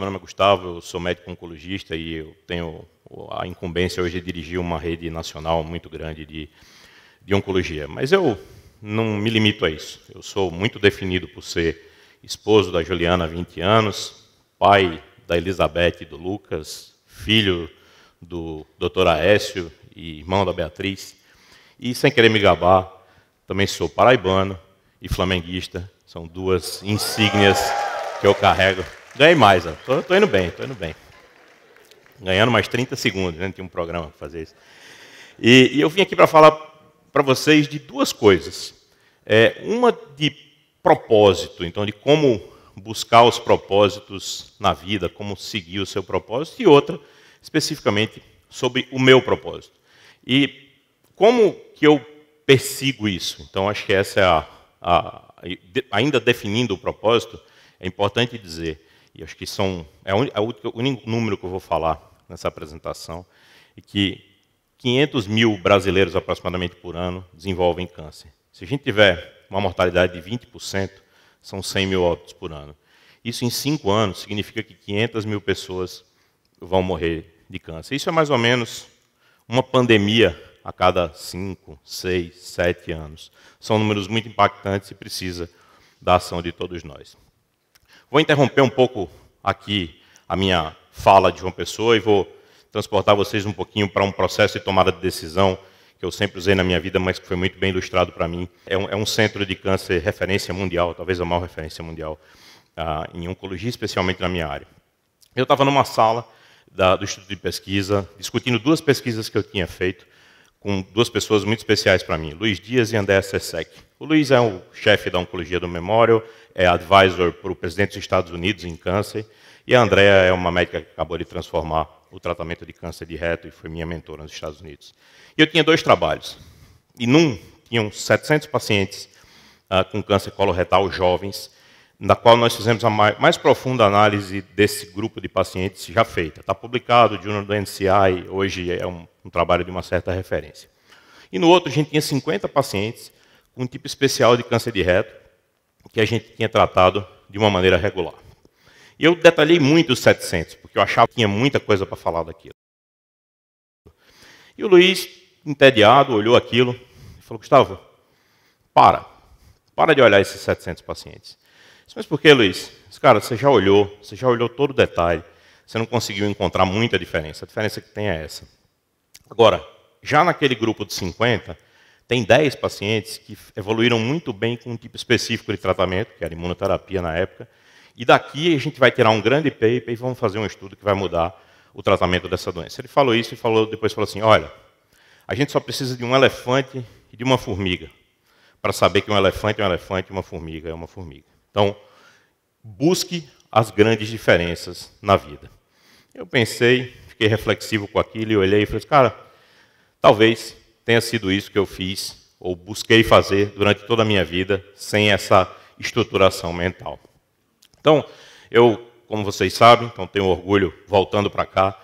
Meu nome é Gustavo, eu sou médico oncologista e eu tenho a incumbência hoje de dirigir uma rede nacional muito grande de oncologia. Mas eu não me limito a isso. Eu sou muito definido por ser esposo da Juliana há 20 anos, pai da Elizabeth e do Lucas, filho do Dr. Aécio e irmão da Beatriz. E sem querer me gabar, também sou paraibano e flamenguista. São duas insígnias que eu carrego. Ganhei mais, estou indo bem, estou indo bem. Ganhando mais 30 segundos, né? Tinha um programa para fazer isso. E eu vim aqui para falar para vocês de duas coisas. Uma de propósito, então de como buscar os propósitos na vida, como seguir o seu propósito, e outra, especificamente, sobre o meu propósito. E como que eu persigo isso? Então, acho que essa é ainda definindo o propósito, é importante dizer, e acho que o único número que eu vou falar nessa apresentação, é que 500 mil brasileiros aproximadamente por ano desenvolvem câncer. Se a gente tiver uma mortalidade de 20%, são 100 mil óbitos por ano. Isso em 5 anos significa que 500 mil pessoas vão morrer de câncer. Isso é mais ou menos uma pandemia a cada 5, 6, 7 anos. São números muito impactantes e precisa da ação de todos nós. Vou interromper um pouco aqui a minha fala de João Pessoa e vou transportar vocês um pouquinho para um processo de tomada de decisão que eu sempre usei na minha vida, mas que foi muito bem ilustrado para mim. É um centro de câncer referência mundial, talvez a maior referência mundial em oncologia, especialmente na minha área. Eu estava numa sala do Instituto de Pesquisa, discutindo 2 pesquisas que eu tinha feito com 2 pessoas muito especiais para mim, Luiz Dias e André Sesek. O Luiz é o chefe da oncologia do Memorial, é advisor para o presidente dos Estados Unidos em câncer, e a Andrea é uma médica que acabou de transformar o tratamento de câncer de reto e foi minha mentora nos Estados Unidos. E eu tinha 2 trabalhos. E num, tinham 700 pacientes com câncer coloretal jovens, na qual nós fizemos a mais profunda análise desse grupo de pacientes já feita. Está publicado, o Journal do NCI, hoje é um trabalho de uma certa referência. E no outro, a gente tinha 50 pacientes com um tipo especial de câncer de reto, que a gente tinha tratado de uma maneira regular. E eu detalhei muito os 700, porque eu achava que tinha muita coisa para falar daquilo. E o Luiz, entediado, olhou aquilo e falou, Gustavo, para de olhar esses 700 pacientes. Mas por que, Luiz? Cara, você já olhou todo o detalhe, você não conseguiu encontrar muita diferença. A diferença que tem é essa. Agora, já naquele grupo de 50, tem 10 pacientes que evoluíram muito bem com um tipo específico de tratamento, que era imunoterapia na época, e daqui a gente vai tirar um grande paper e vamos fazer um estudo que vai mudar o tratamento dessa doença. Ele falou isso e depois falou assim, olha, a gente só precisa de um elefante e de uma formiga para saber que um elefante é um elefante e uma formiga é uma formiga. Então, busque as grandes diferenças na vida. Eu pensei, fiquei reflexivo com aquilo e olhei e falei, cara, talvez tenha sido isso que eu fiz ou busquei fazer durante toda a minha vida sem essa estruturação mental. Então, eu, como vocês sabem, tenho orgulho, voltando para cá,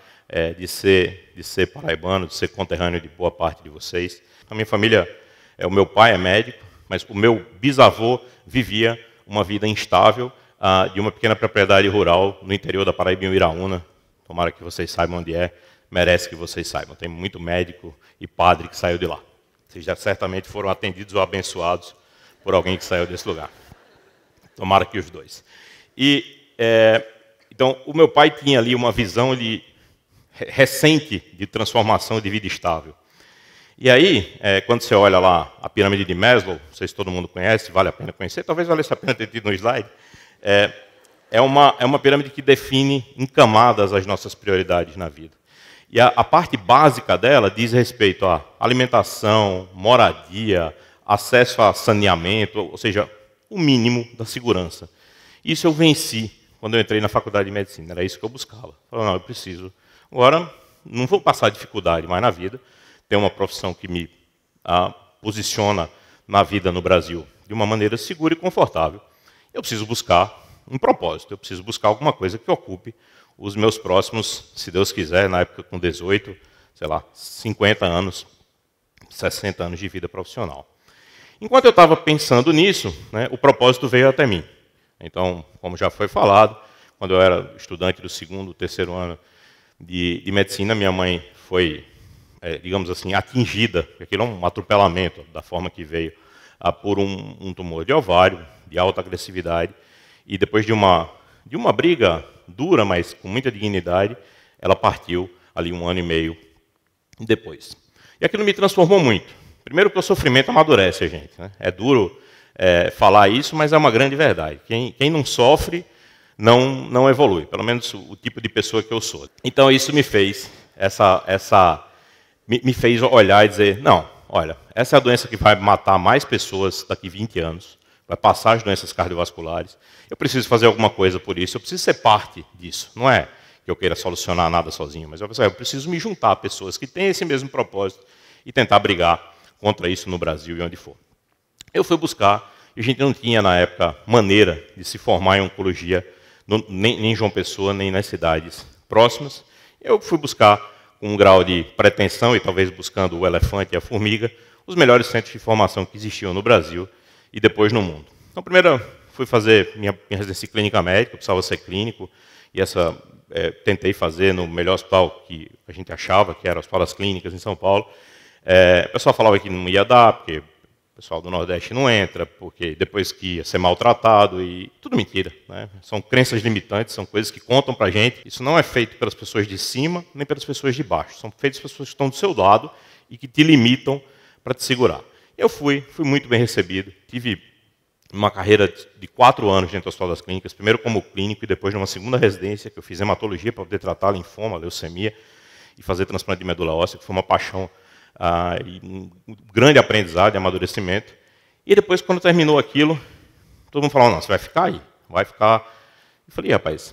de ser paraibano, de ser conterrâneo de boa parte de vocês. A minha família, o meu pai é médico, mas o meu bisavô vivia uma vida instável de uma pequena propriedade rural no interior da Paraíba, em Iraúna. Tomara que vocês saibam onde é, merece que vocês saibam. Tem muito médico e padre que saiu de lá. Vocês já certamente foram atendidos ou abençoados por alguém que saiu desse lugar. Tomara que os dois. Então, o meu pai tinha ali uma visão recente de transformação de vida estável. E aí, quando você olha lá a pirâmide de Maslow, não sei se todo mundo conhece, vale a pena conhecer, talvez valesse a pena ter tido no slide, é uma pirâmide que define em camadas as nossas prioridades na vida. E a parte básica dela diz respeito à alimentação, moradia, acesso a saneamento, ou seja, o mínimo da segurança. Isso eu venci quando eu entrei na faculdade de medicina, era isso que eu buscava. Falei, não, eu preciso. Agora, não vou passar dificuldade mais na vida, ter uma profissão que me posiciona na vida no Brasil de uma maneira segura e confortável. Eu preciso buscar um propósito, eu preciso buscar alguma coisa que ocupe os meus próximos, se Deus quiser, na época com 18, 50 anos, 60 anos de vida profissional. Enquanto eu estava pensando nisso, o propósito veio até mim. Então, como já foi falado, quando eu era estudante do segundo, terceiro ano de medicina, minha mãe foi, digamos assim, atingida, aquilo é um atropelamento da forma que veio, por um tumor de ovário, de alta agressividade, e depois de uma briga dura, mas com muita dignidade, ela partiu ali 1 ano e meio depois. E aquilo me transformou muito. Primeiro que o sofrimento amadurece a gente, né? É duro falar isso, mas é uma grande verdade. Quem não sofre não evolui, pelo menos o tipo de pessoa que eu sou. Então isso me fez me fez olhar e dizer, não, olha, essa é a doença que vai matar mais pessoas daqui 20 anos, vai passar as doenças cardiovasculares. Eu preciso fazer alguma coisa por isso, eu preciso ser parte disso. Não é que eu queira solucionar nada sozinho, mas eu preciso me juntar a pessoas que têm esse mesmo propósito e tentar brigar contra isso no Brasil e onde for. Eu fui buscar, e a gente não tinha na época maneira de se formar em oncologia, nem em João Pessoa, nem nas cidades próximas. Eu fui buscar com um grau de pretensão, e talvez buscando o elefante e a formiga, os melhores centros de formação que existiam no Brasil e depois no mundo. Então, primeiro, fui fazer minha residência clínica médica, eu precisava ser clínico, e tentei fazer no melhor hospital que a gente achava, que era o Hospital das Clínicas, em São Paulo. O pessoal falava que não ia dar, porque o pessoal do Nordeste não entra, porque depois que ia ser maltratado, e tudo mentira, né? São crenças limitantes, são coisas que contam para a gente. Isso não é feito pelas pessoas de cima, nem pelas pessoas de baixo. São feitas pelas pessoas que estão do seu lado e que te limitam para te segurar. Eu fui muito bem recebido, tive uma carreira de 4 anos dentro do Hospital das Clínicas, primeiro como clínico e depois numa segunda residência, que eu fiz hematologia para poder tratar linfoma, leucemia e fazer transplante de medula óssea, que foi uma paixão e um grande aprendizado e amadurecimento. E depois, quando terminou aquilo, todo mundo falou, não, você vai ficar aí, vai ficar... Eu falei, rapaz,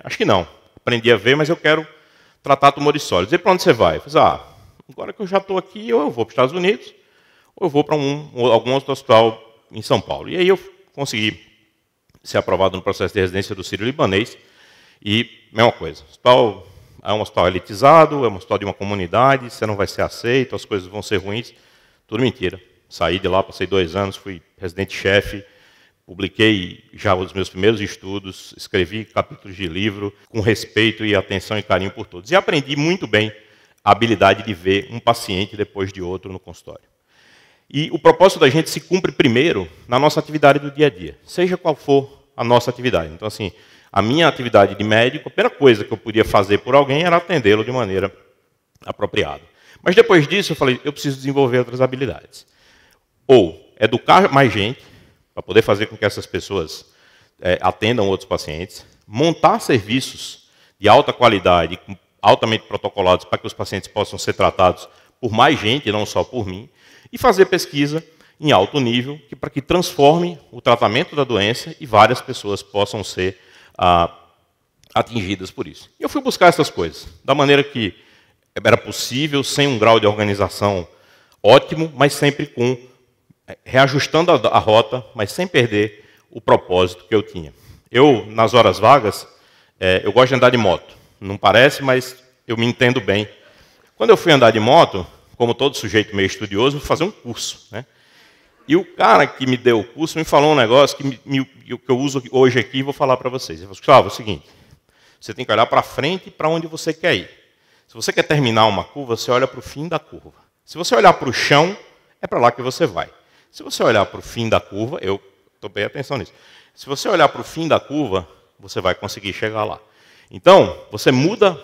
acho que não. Aprendi a ver, mas eu quero tratar tumores sólidos. E para onde você vai? Eu falei, agora que eu já estou aqui, ou eu vou para os Estados Unidos, ou eu vou para algum outro hospital em São Paulo. E aí eu consegui ser aprovado no processo de residência do Sírio-Libanês, e mesma coisa, o hospital é um hospital elitizado, é um hospital de uma comunidade, você não vai ser aceito, as coisas vão ser ruins, tudo mentira. Saí de lá, passei 2 anos, fui residente-chefe, publiquei já os meus primeiros estudos, escrevi capítulos de livro, com respeito e atenção e carinho por todos. E aprendi muito bem a habilidade de ver um paciente depois de outro no consultório. E o propósito da gente se cumpre primeiro na nossa atividade do dia a dia, seja qual for a nossa atividade. Então, assim, a minha atividade de médico, a primeira coisa que eu podia fazer por alguém era atendê-lo de maneira apropriada. Mas depois disso eu falei, eu preciso desenvolver outras habilidades. Ou educar mais gente, para poder fazer com que essas pessoas atendam outros pacientes, montar serviços de alta qualidade, altamente protocolados, para que os pacientes possam ser tratados por mais gente, não só por mim, e fazer pesquisa em alto nível, para que transforme o tratamento da doença e várias pessoas possam ser atingidas por isso. E eu fui buscar essas coisas, da maneira que era possível, sem um grau de organização ótimo, mas sempre reajustando a rota, mas sem perder o propósito que eu tinha. Eu, nas horas vagas, eu gosto de andar de moto. Não parece, mas eu me entendo bem. Quando eu fui andar de moto, como todo sujeito meio estudioso, fui fazer um curso, né? E o cara que me deu o curso me falou um negócio que eu uso hoje aqui e vou falar para vocês. Ele falou, Gustavo, é o seguinte, você tem que olhar para frente e para onde você quer ir. Se você quer terminar uma curva, você olha para o fim da curva. Se você olhar para o chão, é para lá que você vai. Se você olhar para o fim da curva, eu estou bem atenção nisso. Se você olhar para o fim da curva, você vai conseguir chegar lá. Então, você muda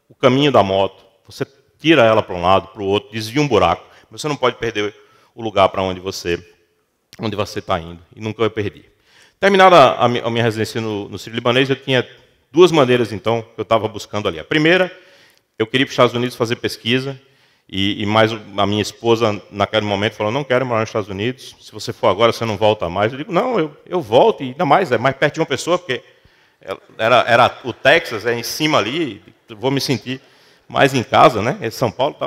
o caminho da moto, você tira ela para um lado, para o outro, desvia um buraco, mas você não pode perder o lugar para onde você está indo, e nunca eu perdi. Terminada a minha residência no Sírio-Libanês, eu tinha 2 maneiras, então, que eu estava buscando ali. A primeira, eu queria ir para os Estados Unidos fazer pesquisa, e mais a minha esposa, naquele momento, falou, não quero morar nos Estados Unidos, se você for agora, você não volta mais. Eu digo, não, eu volto, e ainda mais, é mais perto de uma pessoa, porque era o Texas, em cima ali, vou me sentir mais em casa, né? São Paulo,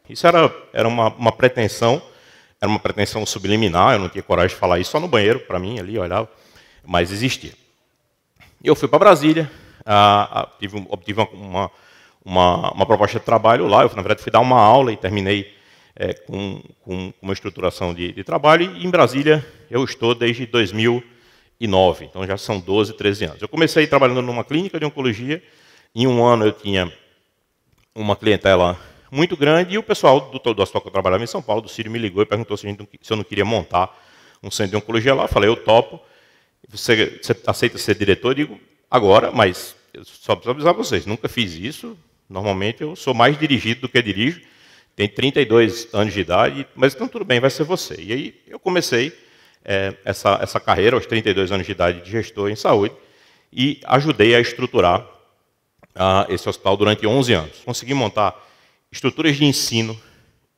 isso era uma pretensão, era uma pretensão subliminar, eu não tinha coragem de falar isso, só no banheiro, para mim, ali, eu olhava, mas existia. Eu fui para Brasília, obtive uma proposta de trabalho lá, eu, na verdade, fui dar uma aula e terminei com uma estruturação de trabalho, e em Brasília eu estou desde 2000 2009, então já são 12, 13 anos. Eu comecei trabalhando numa clínica de oncologia, em um ano eu tinha uma clientela muito grande, e o pessoal do hospital que eu trabalhava em São Paulo, do Sírio, me ligou e perguntou se eu não queria montar um centro de oncologia lá. Eu falei, eu topo. Você aceita ser diretor? Eu digo, agora, mas eu só preciso avisar vocês, nunca fiz isso. Normalmente eu sou mais dirigido do que dirijo. Tenho 32 anos de idade, mas então tudo bem, vai ser você. E aí eu comecei essa carreira aos 32 anos de idade de gestor em saúde e ajudei a estruturar esse hospital durante 11 anos. Consegui montar estruturas de ensino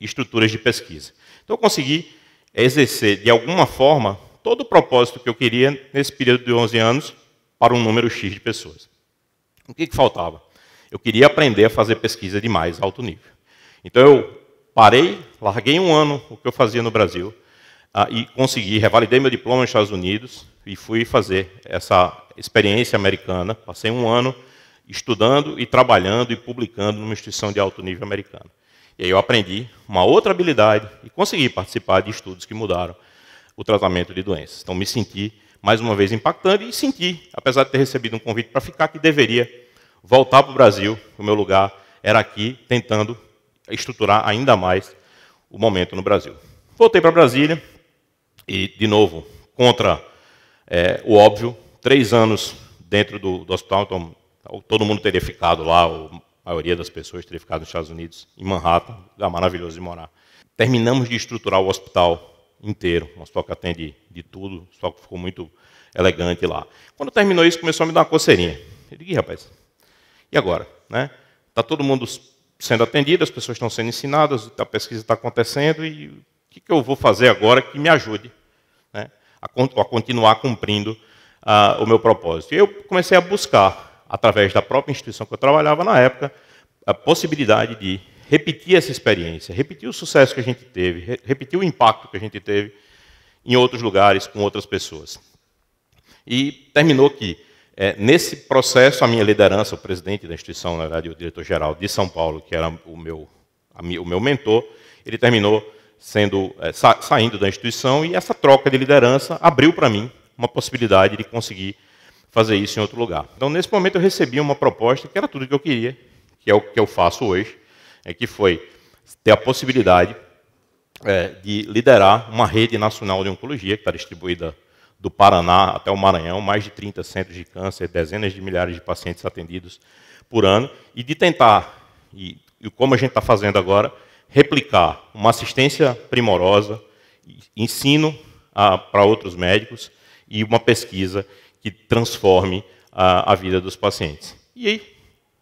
e estruturas de pesquisa. Então eu consegui exercer, de alguma forma, todo o propósito que eu queria nesse período de 11 anos para um número X de pessoas. O que faltava? Eu queria aprender a fazer pesquisa de mais alto nível. Então eu parei, larguei um ano o que eu fazia no Brasil e consegui, revalidei meu diploma nos Estados Unidos e fui fazer essa experiência americana. Passei um ano estudando e trabalhando e publicando numa instituição de alto nível americana. E aí eu aprendi uma outra habilidade e consegui participar de estudos que mudaram o tratamento de doenças. Então me senti mais uma vez impactante e senti, apesar de ter recebido um convite para ficar, que deveria voltar para o Brasil. O meu lugar era aqui, tentando estruturar ainda mais o momento no Brasil. Voltei para Brasília e, de novo, contra o óbvio, 3 anos dentro do hospital, então todo mundo teria ficado lá, a maioria das pessoas teria ficado nos Estados Unidos, em Manhattan, lugar maravilhoso de morar. Terminamos de estruturar o hospital inteiro, um hospital que atende de tudo, um hospital que ficou muito elegante lá. Quando terminou isso, começou a me dar uma coceirinha. Eu digo, rapaz, e agora? Está todo mundo sendo atendido, as pessoas estão sendo ensinadas, a pesquisa está acontecendo, e o que eu vou fazer agora que me ajude a continuar cumprindo o meu propósito? E eu comecei a buscar, através da própria instituição que eu trabalhava na época, a possibilidade de repetir essa experiência, repetir o sucesso que a gente teve, repetir o impacto que a gente teve em outros lugares, com outras pessoas. E terminou que, nesse processo, a minha liderança, o presidente da instituição, na verdade, o diretor-geral de São Paulo, que era o meu mentor, ele terminou saindo da instituição, e essa troca de liderança abriu para mim uma possibilidade de conseguir fazer isso em outro lugar. Então, nesse momento, eu recebi uma proposta que era tudo o que eu queria, que é o que eu faço hoje, que foi ter a possibilidade de liderar uma rede nacional de oncologia, que está distribuída do Paraná até o Maranhão, mais de 30 centros de câncer, dezenas de milhares de pacientes atendidos por ano, e de tentar, e como a gente está fazendo agora, replicar uma assistência primorosa, ensino para outros médicos e uma pesquisa que transforme a vida dos pacientes. E aí,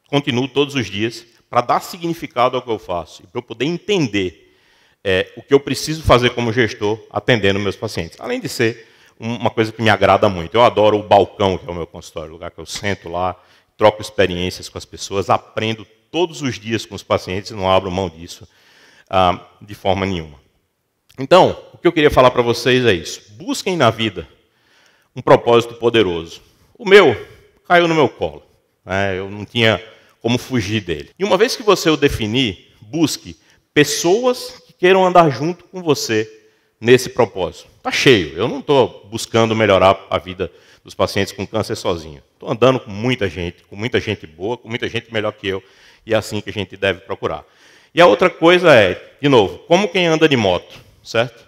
continuo todos os dias para dar significado ao que eu faço e para eu poder entender o que eu preciso fazer como gestor atendendo meus pacientes. Além de ser uma coisa que me agrada muito. Eu adoro o balcão, que é o meu consultório, o lugar que eu sento lá, troco experiências com as pessoas, aprendo todos os dias com os pacientes e não abro mão disso de forma nenhuma. Então, o que eu queria falar para vocês é isso. Busquem na vida um propósito poderoso. O meu caiu no meu colo. Eu não tinha como fugir dele. E uma vez que você o definir, busque pessoas que queiram andar junto com você nesse propósito. Está cheio. Eu não estou buscando melhorar a vida dos pacientes com câncer sozinho. Estou andando com muita gente boa, com muita gente melhor que eu, e é assim que a gente deve procurar. E a outra coisa é, de novo, como quem anda de moto, certo?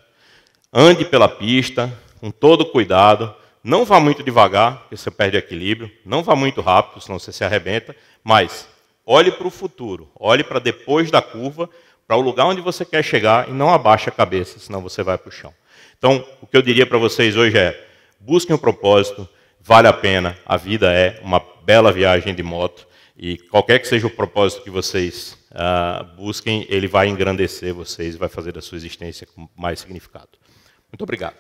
Ande pela pista, com todo cuidado, não vá muito devagar, porque você perde o equilíbrio, não vá muito rápido, senão você se arrebenta, mas olhe para o futuro, olhe para depois da curva, para o lugar onde você quer chegar e não abaixe a cabeça, senão você vai para o chão. Então, o que eu diria para vocês hoje é, busquem um propósito, vale a pena, a vida é uma bela viagem de moto, e qualquer que seja o propósito que vocês busquem, ele vai engrandecer vocês, vai fazer da sua existência com mais significado. Muito obrigado.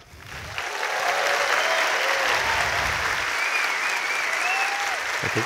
Okay.